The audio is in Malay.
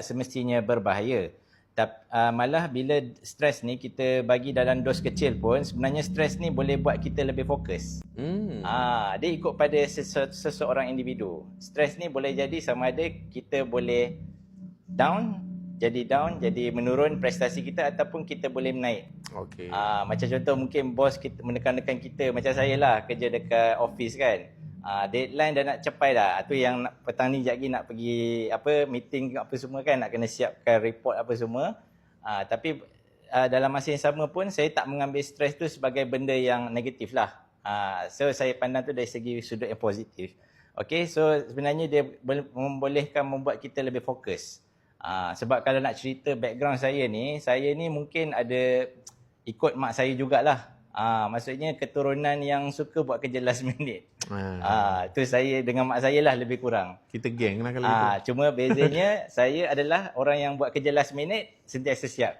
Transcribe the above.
semestinya berbahaya. Malah bila stres ni kita bagi dalam dos kecil pun, sebenarnya stres ni boleh buat kita lebih fokus. Dia ikut pada seseorang individu. Stres ni boleh jadi sama ada kita boleh down, jadi menurun prestasi kita, ataupun kita boleh menaik. Okey. Macam contoh mungkin bos kita menekan-nekan kita, macam saya lah kerja dekat office kan. Deadline dah nak capai dah. Tu yang petang ni sekejap lagi nak pergi meeting apa semua kan, nak kena siapkan report apa semua. Tapi dalam masa yang sama pun saya tak mengambil stres tu sebagai benda yang negatif lah. So saya pandang tu dari segi sudut yang positif. Okay, so sebenarnya dia membuat kita lebih fokus. Sebab kalau nak cerita background saya ni mungkin ada ikut mak saya jugalah. Maksudnya keturunan yang suka buat kerja last minute. Tu saya dengan mak saya lah lebih kurang. Kita geng lah kalau gitu. Cuma bezanya saya adalah orang yang buat kerja last minute sentiasa siap.